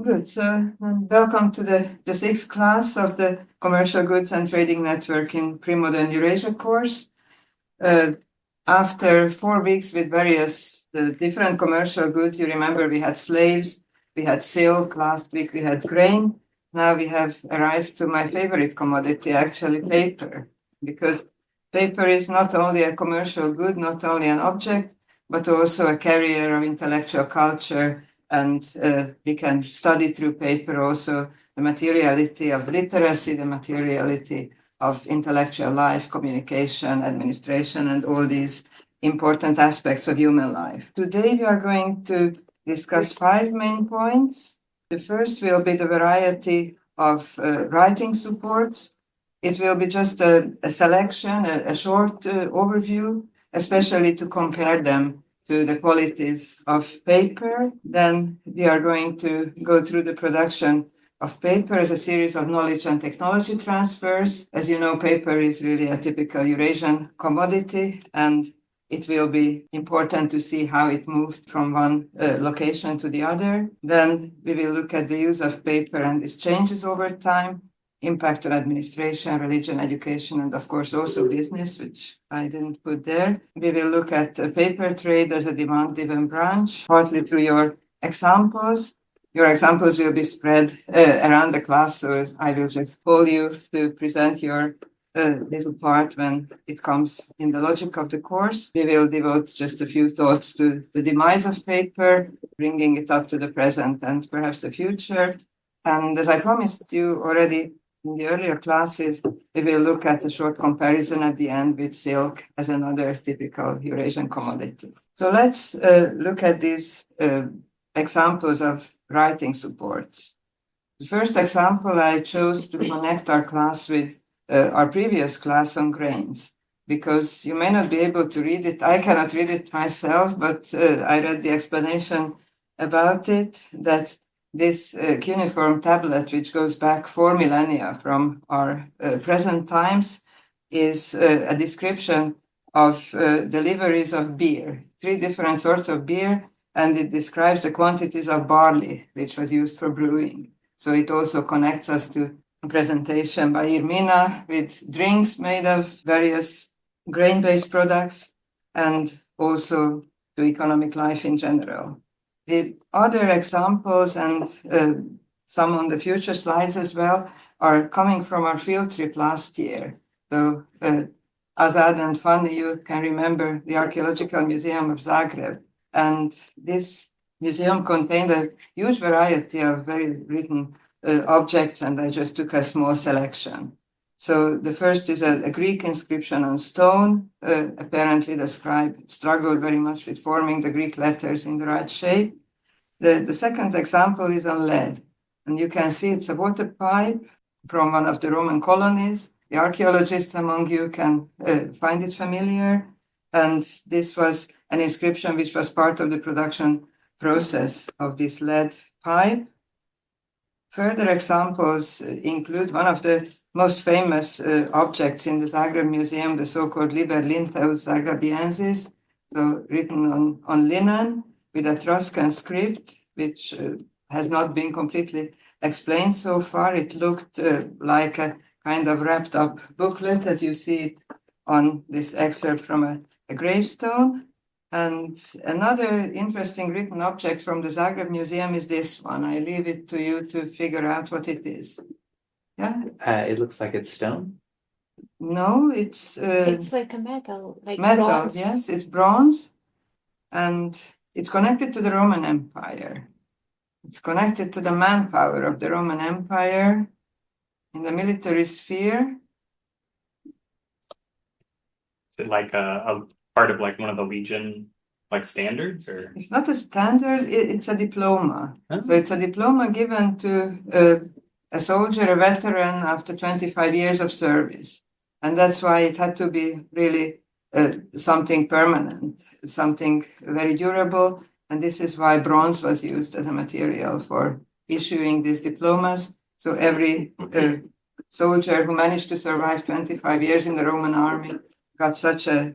Good. So welcome to the sixth class of the Commercial Goods and Trading Network in Premodern Eurasia course. After 4 weeks with various different commercial goods, you remember we had slaves, we had silk, last week we had grain. Now we have arrived to my favorite commodity, actually paper, because paper is not only a commercial good, not only an object, but also a carrier of intellectual culture. And we can study through paper also the materiality of literacy, the materiality of intellectual life, communication, administration, and all these important aspects of human life. Today we are going to discuss 5 main points. The first will be the variety of writing supports. It will be just a selection, a short overview, especially to compare them to the qualities of paper. Then we are going to go through the production of paper as a series of knowledge and technology transfers. As you know, paper is really a typical Eurasian commodity, and it will be important to see how it moved from one location to the other. Then we will look at the use of paper and its changes over time, impact on administration, religion, education, and of course also business, which I didn't put there. We will look at paper trade as a demand-driven branch, partly through your examples. Your examples will be spread around the class, so I will just call you to present your little part when it comes in the logic of the course. We will devote just a few thoughts to the demise of paper, bringing it up to the present and perhaps the future. And as I promised you already in the earlier classes, we will look at a short comparison at the end with silk as another typical Eurasian commodity. So let's look at these examples of writing supports. The first example I chose to connect our class with our previous class on grains, because you may not be able to read it. I cannot read it myself, but I read the explanation about it, that this cuneiform tablet, which goes back 4 millennia from our present times, is a description of deliveries of beer, 3 different sorts of beer, and it describes the quantities of barley, which was used for brewing. So it also connects us to a presentation by Irmina with drinks made of various grain-based products, and also to economic life in general. The other examples, and some on the future slides as well, are coming from our field trip last year. So Azad and Fanny, you can remember the Archaeological Museum of Zagreb. And this museum contained a huge variety of very written objects, and I just took a small selection. So the first is a Greek inscription on stone. Apparently the scribe struggled very much with forming the Greek letters in the right shape. The second example is on lead, and you can see it's a water pipe from one of the Roman colonies. The archaeologists among you can find it familiar, and this was an inscription which was part of the production process of this lead pipe. Further examples include one of the most famous objects in the Zagreb Museum, the so-called Liber Linteus Zagrabiensis, so written on linen with Etruscan script, which has not been completely explained so far. It looked like a kind of wrapped up booklet, as you see it on this excerpt from a gravestone. And another interesting written object from the Zagreb Museum is this one. I leave it to you to figure out what it is. Yeah? It looks like it's stone. No, it's like a metal, like metal. bronze. Yes, it's bronze, and it's connected to the Roman Empire. It's connected to the manpower of the Roman Empire in the military sphere. Is it like a part of like one of the Legion like standards, or? It's not a standard, it's a diploma. Oh. So it's a diploma given to a soldier, a veteran, after 25 years of service. And that's why it had to be really something permanent, something very durable. And this is why bronze was used as a material for issuing these diplomas. So every soldier who managed to survive 25 years in the Roman army got such a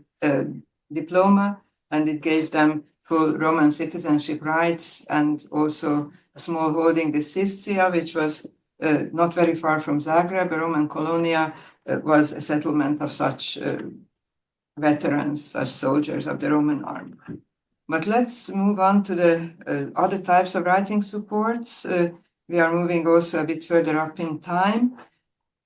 diploma, and it gave them full Roman citizenship rights and also a small holding, the Sistria, which was not very far from Zagreb, a Roman colonia, was a settlement of such veterans, such soldiers of the Roman army. But let's move on to the other types of writing supports. We are moving also a bit further up in time.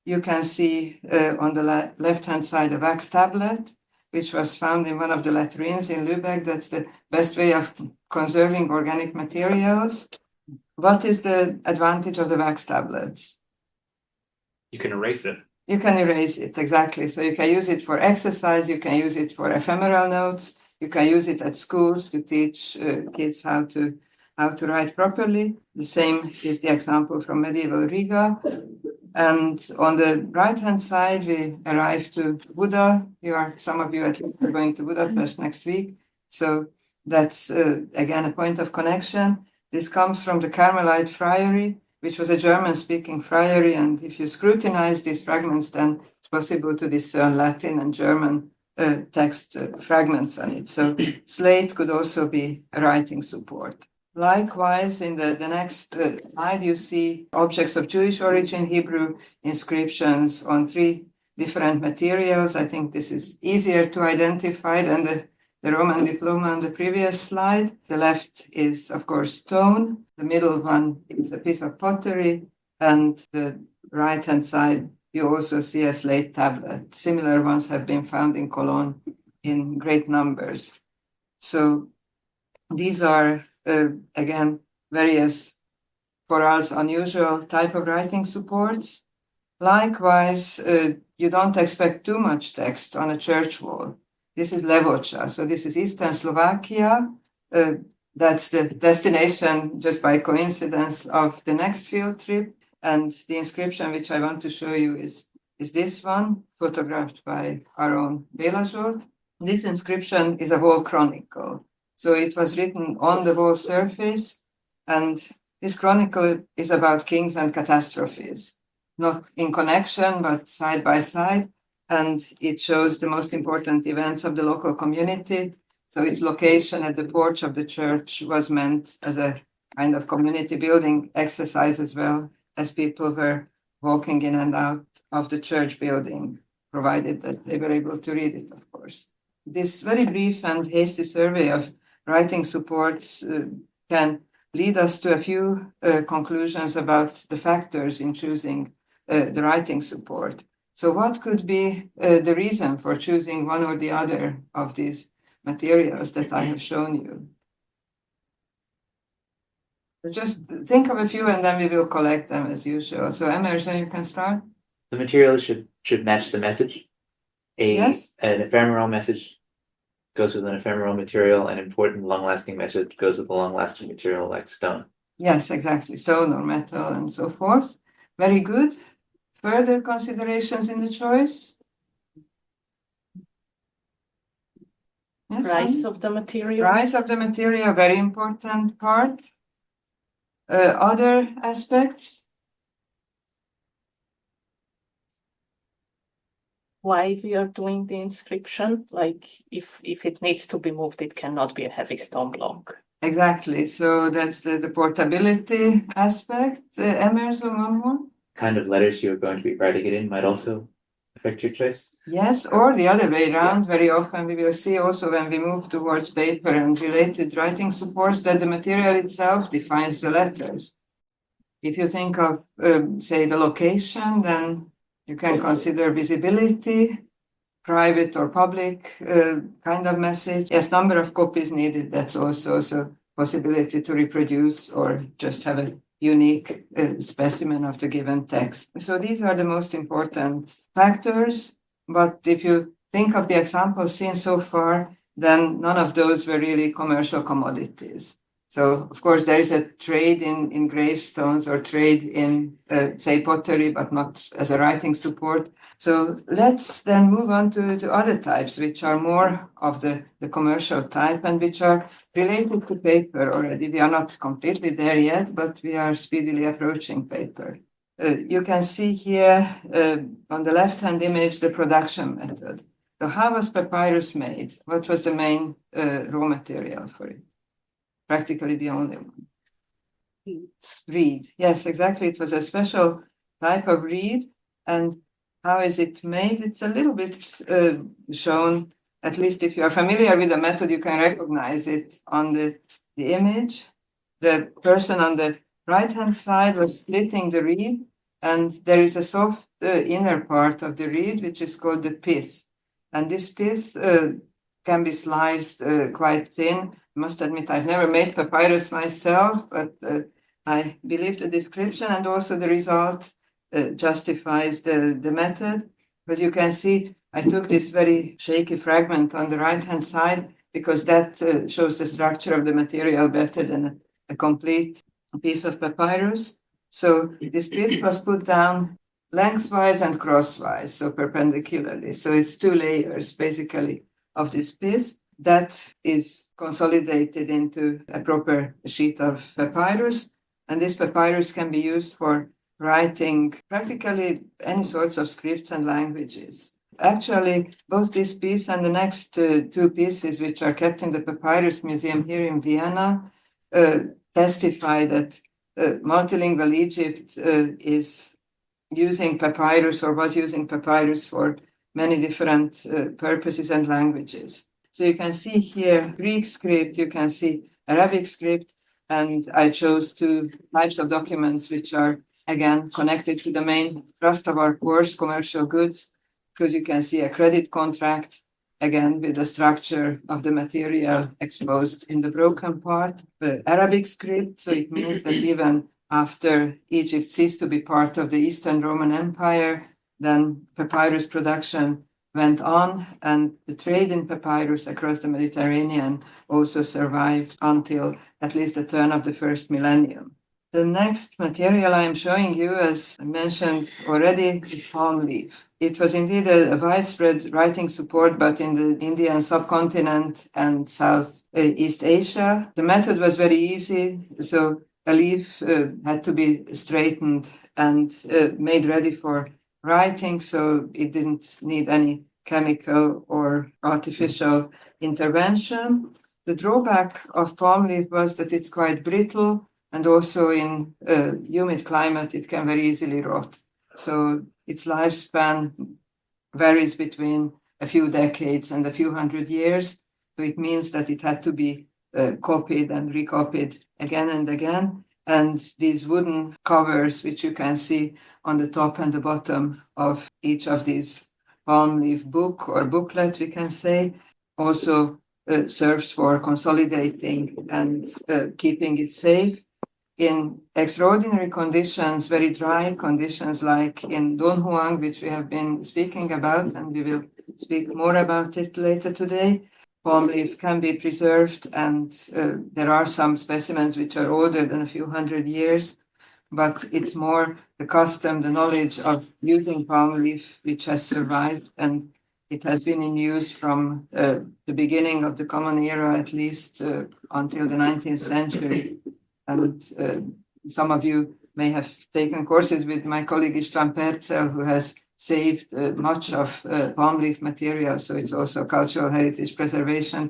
You can see on the left-hand side a wax tablet, which was found in one of the latrines in Lübeck. That's the best way of conserving organic materials. What is the advantage of the wax tablets? You can erase it. You can erase it, exactly. So you can use it for exercise, you can use it for ephemeral notes, you can use it at schools to teach kids how to write properly. The same is the example from medieval Riga. And on the right-hand side, we arrive to Buda. Some of you at least are going to Budapest next week. So that's, again, a point of connection. This comes from the Carmelite Friary, which was a German-speaking friary. And if you scrutinize these fragments, then it's possible to discern Latin and German text fragments on it. So slate could also be a writing support. Likewise, in the next slide, you see objects of Jewish origin, Hebrew inscriptions on 3 different materials. I think this is easier to identify than the Roman diploma on the previous slide. The left is, of course, stone. The middle one is a piece of pottery. And the right-hand side, you also see a slate tablet. Similar ones have been found in Cologne in great numbers. So these are again, various, for us, unusual type of writing supports. Likewise, you don't expect too much text on a church wall. This is Levoča. So this is Eastern Slovakia. That's the destination, just by coincidence, of the next field trip. And the inscription which I want to show you is this one, photographed by our own Béla Zsolt. This inscription is a wall chronicle. So it was written on the wall surface, and this chronicle is about kings and catastrophes, not in connection, but side by side, and it shows the most important events of the local community. So its location at the porch of the church was meant as a kind of community building exercise, as well as people were walking in and out of the church building, provided that they were able to read it, of course. This very brief and hasty survey of writing supports can lead us to a few conclusions about the factors in choosing the writing support. So what could be the reason for choosing one or the other of these materials that I have shown you? So just think of a few and then we will collect them as usual. So Emerson, you can start. The material should match the message. Yes. An ephemeral message goes with an ephemeral material. An important long-lasting message goes with a long-lasting material like stone. Yes, exactly. Stone or metal and so forth. Very good. Further considerations in the choice? Yes, Price of the material. Price of the material, very important part. Other aspects? Why we are doing the inscription? Like if it needs to be moved, it cannot be a heavy stone block. Exactly. So that's the portability aspect. Emerson, one more? Kind of letters you're going to be writing it in might also affect your choice. Yes, or the other way around. Very often we will see also when we move towards paper and related writing supports that the material itself defines the letters. If you think of, say, the location, then you can consider visibility, private or public kind of message. Yes, number of copies needed. That's also a possibility to reproduce or just have a unique specimen of the given text. So these are the most important factors. But if you think of the examples seen so far, then none of those were really commercial commodities. So, of course, there is a trade in gravestones or trade in, say, pottery, but not as a writing support. So let's then move on to other types, which are more of the commercial type and which are related to paper already. We are not completely there yet, but we are speedily approaching paper. You can see here on the left-hand image the production method. So how was papyrus made? What was the main raw material for it? Practically the only one. Reed. Yes, exactly. It was a special type of reed. And how is it made? It's a little bit shown, at least if you are familiar with the method, you can recognize it on the image. The person on the right-hand side was splitting the reed, and there is a soft inner part of the reed, which is called the pith. And this pith can be sliced quite thin. I must admit, I've never made papyrus myself, but I believe the description, and also the result justifies the method. But you can see I took this very shaky fragment on the right-hand side because that shows the structure of the material better than a complete piece of papyrus. So this piece was put down lengthwise and crosswise, so perpendicularly. So it's 2 layers, basically, of this piece that is consolidated into a proper sheet of papyrus. And this papyrus can be used for writing practically any sorts of scripts and languages. Actually, both this piece and the next 2 pieces, which are kept in the Papyrus Museum here in Vienna, testify that multilingual Egypt is using papyrus, or was using papyrus, for many different purposes and languages. So you can see here Greek script, you can see Arabic script, and I chose 2 types of documents which are, again, connected to the main thrust of our course, commercial goods, because you can see a credit contract, again, with the structure of the material exposed in the broken part. The Arabic script, so it means that even after Egypt ceased to be part of the Eastern Roman Empire, then papyrus production went on, and the trade in papyrus across the Mediterranean also survived until at least the turn of the first millennium. The next material I am showing you, as I mentioned already, is palm leaf. It was indeed a widespread writing support, but in the Indian subcontinent and Southeast Asia. The method was very easy, so a leaf had to be straightened and made ready for writing, so it didn't need any chemical or artificial intervention. The drawback of palm leaf was that it's quite brittle, and also in humid climate, it can very easily rot. So its lifespan varies between a few decades and a few hundred years. So it means that it had to be copied and recopied again and again. And these wooden covers, which you can see on the top and the bottom of each of these palm leaf book or booklet, we can say, also serves for consolidating and keeping it safe. In extraordinary conditions, very dry conditions like in Don Juan, which we have been speaking about, and we will speak more about it later today, palm leaf can be preserved, and there are some specimens which are older than a few hundred years, but it's more the custom, the knowledge of using palm leaf which has survived, and it has been in use from the beginning of the Common Era, at least until the 19th century. And some of you may have taken courses with my colleague István Percel, who has saved much of palm leaf material. So it's also cultural heritage preservation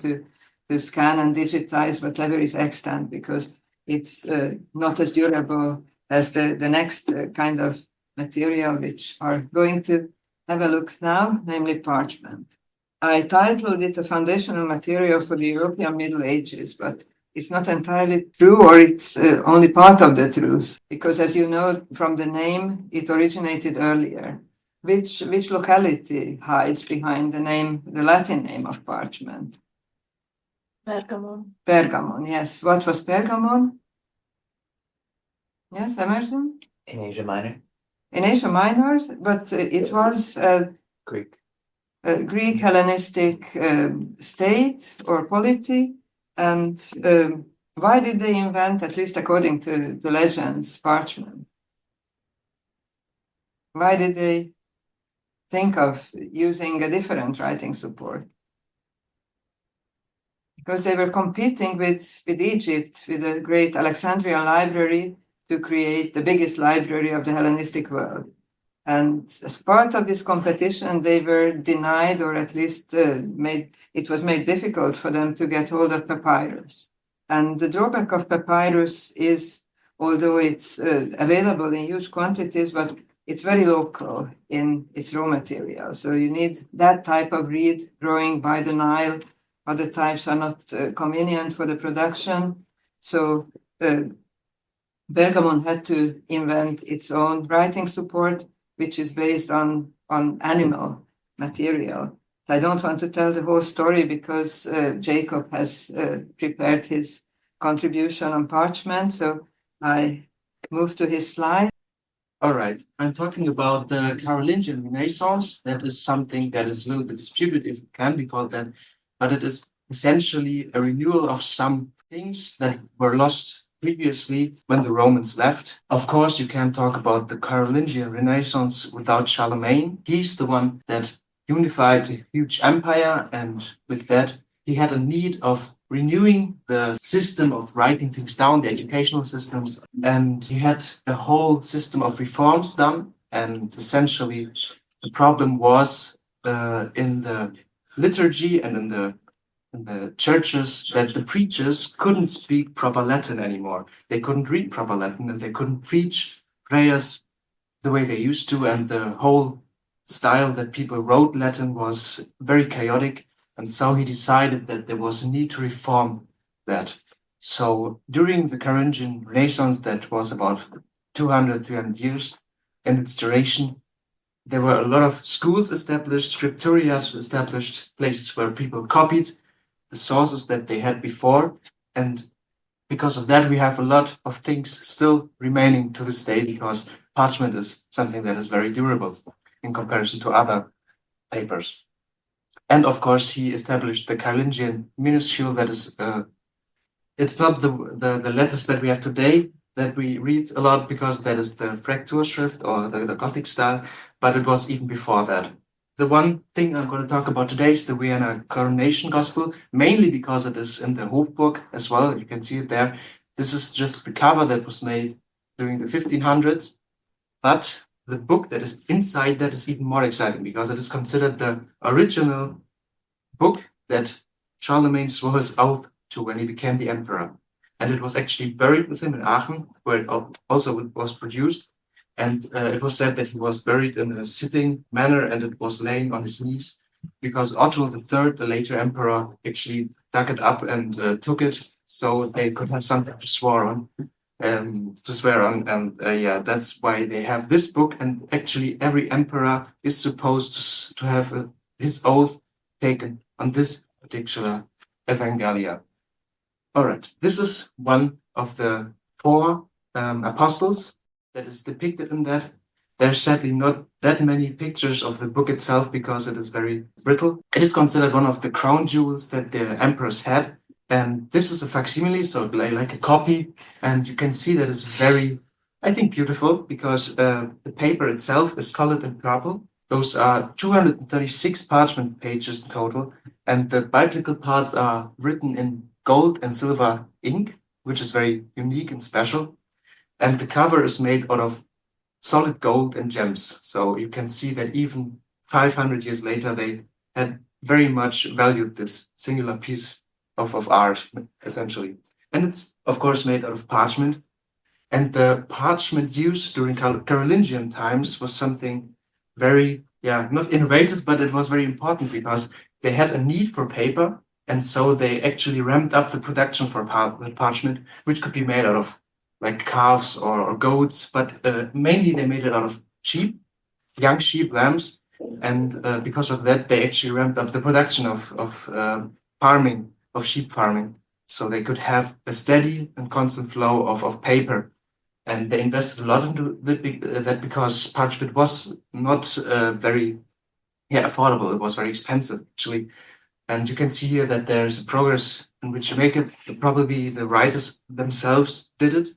to scan and digitize whatever is extant, because it's not as durable as the next kind of material, which are going to have a look now, namely parchment. I titled it a foundational material for the European Middle Ages, but it's not entirely true, or it's only part of the truth, because as you know from the name, it originated earlier. Which locality hides behind the name, the Latin name of parchment? Pergamon. Pergamon, yes. What was Pergamon? Yes, Emerson? In Asia Minor? In Asia Minor, but it was Greek. A Greek Hellenistic state or polity. And why did they invent, at least according to the legends, parchment? Why did they think of using a different writing support? Because they were competing with Egypt, with the great Alexandrian library, to create the biggest library of the Hellenistic world. And as part of this competition, they were denied, or at least it was made difficult for them to get hold of papyrus. And the drawback of papyrus is although it's available in huge quantities, but it's very local in its raw material. So you need that type of reed growing by the Nile. Other types are not convenient for the production. So Bergamot had to invent its own writing support, which is based on animal material. I don't want to tell the whole story because Jacob has prepared his contribution on parchment. So I move to his slide. All right, I'm talking about the Carolingian Renaissance. That is something that is a little bit disputed, if it can be called that, but it is essentially a renewal of some things that were lost previously when the Romans left. Of course, you can't talk about the Carolingian Renaissance without Charlemagne. He's the one that unified a huge empire, and with that, he had a need of renewing the system of writing things down, the educational systems, and he had a whole system of reforms done. And essentially, the problem was in the liturgy and in the churches that the preachers couldn't speak proper Latin anymore. They couldn't read proper Latin, and they couldn't preach prayers the way they used to, and the whole style that people wrote Latin was very chaotic. And so he decided that there was a need to reform that. So during the Carolingian Renaissance, that was about 200, 300 years in its duration, there were a lot of schools established, scriptorias established, places where people copied the sources that they had before. And because of that, we have a lot of things still remaining to this day, because parchment is something that is very durable in comparison to other papers. And of course, he established the Carolingian minuscule. That is, it's not the letters that we have today that we read a lot, because that is the Frakturschrift or the Gothic style, but it was even before that. The one thing I'm going to talk about today is the Vienna Coronation Gospel, mainly because it is in the Hofburg as well. You can see it there. This is just the cover that was made during the 1500s, but the book that is inside that is even more exciting, because it is considered the original book that Charlemagne swore his oath to when he became the emperor. And it was actually buried with him in Aachen, where it also was produced. And it was said that he was buried in a sitting manner, and it was laying on his knees, because Otto III, the later emperor, actually dug it up and took it, so they could have something to swear on. And yeah, that's why they have this book. And actually, every emperor is supposed to have his oath taken on this particular Evangelia. All right, this is one of the four apostles that is depicted in that. There's sadly not that many pictures of the book itself, because it is very brittle. It is considered one of the crown jewels that the emperors had. And this is a facsimile, so like a copy. And you can see that it's very, I think, beautiful, because the paper itself is colored in purple. Those are 236 parchment pages in total. And the biblical parts are written in gold and silver ink, which is very unique and special. And the cover is made out of solid gold and gems. So you can see that even 500 years later, they had very much valued this singular piece of art, essentially. And it's, of course, made out of parchment. And the parchment use during Carolingian times was something very, not innovative, but it was very important, because they had a need for paper. And so they actually ramped up the production for parchment, which could be made out of like calves or goats, but mainly they made it out of sheep, young sheep, lambs. And because of that, they actually ramped up the production of farming, of sheep farming, so they could have a steady and constant flow of paper. And they invested a lot into that, because parchment was not very affordable. It was very expensive, actually. And you can see here that there's a progress in which you make it. Probably the writers themselves did it,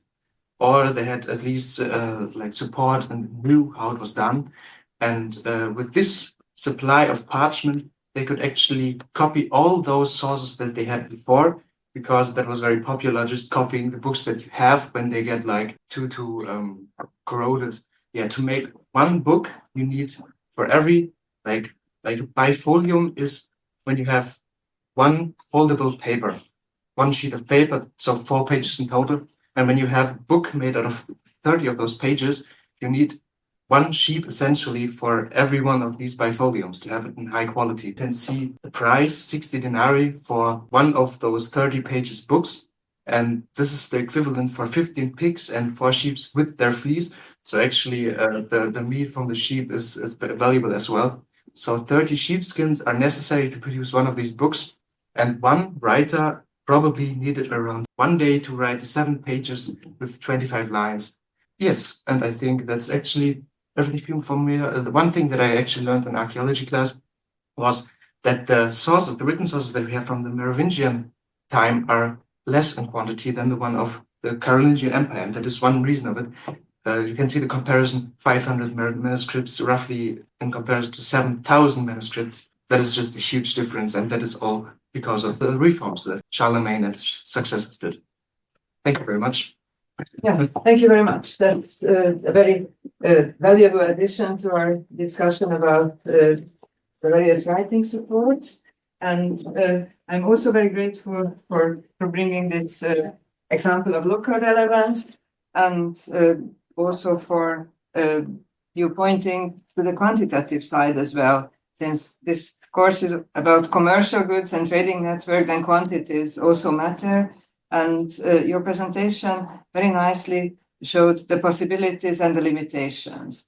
or they had at least like support and knew how it was done. And with this supply of parchment, they could actually copy all those sources that they had before, because that was very popular, just copying the books that you have when they get like too corroded. Yeah, to make one book, you need for every like bifolium is when you have one foldable paper, one sheet of paper, so 4 pages in total. And when you have a book made out of 30 of those pages, you need one sheep essentially for every one of these bifoliums to have it in high quality. You can see the price, 60 denarii for one of those 30 pages books. And this is the equivalent for 15 pigs and 4 sheep with their fleece. So actually the meat from the sheep is valuable as well. So 30 sheepskins are necessary to produce one of these books. And one writer probably needed around 1 day to write 7 pages with 25 lines. Yes, and I think that's actually everything from me. The one thing that I actually learned in archaeology class was that the written sources that we have from the Merovingian time are less in quantity than the one of the Carolingian Empire, and that is one reason of it. You can see the comparison, 500 manuscripts roughly in comparison to 7,000 manuscripts. That is just a huge difference, and that is all because of the reforms that Charlemagne and his successors did. Thank you very much. Yeah, thank you very much. That's a very valuable addition to our discussion about the various writing supports. And I'm also very grateful for bringing this example of local relevance, and also for you pointing to the quantitative side as well, since this course is about commercial goods and trading network, and quantities also matter. And your presentation very nicely showed the possibilities and the limitations.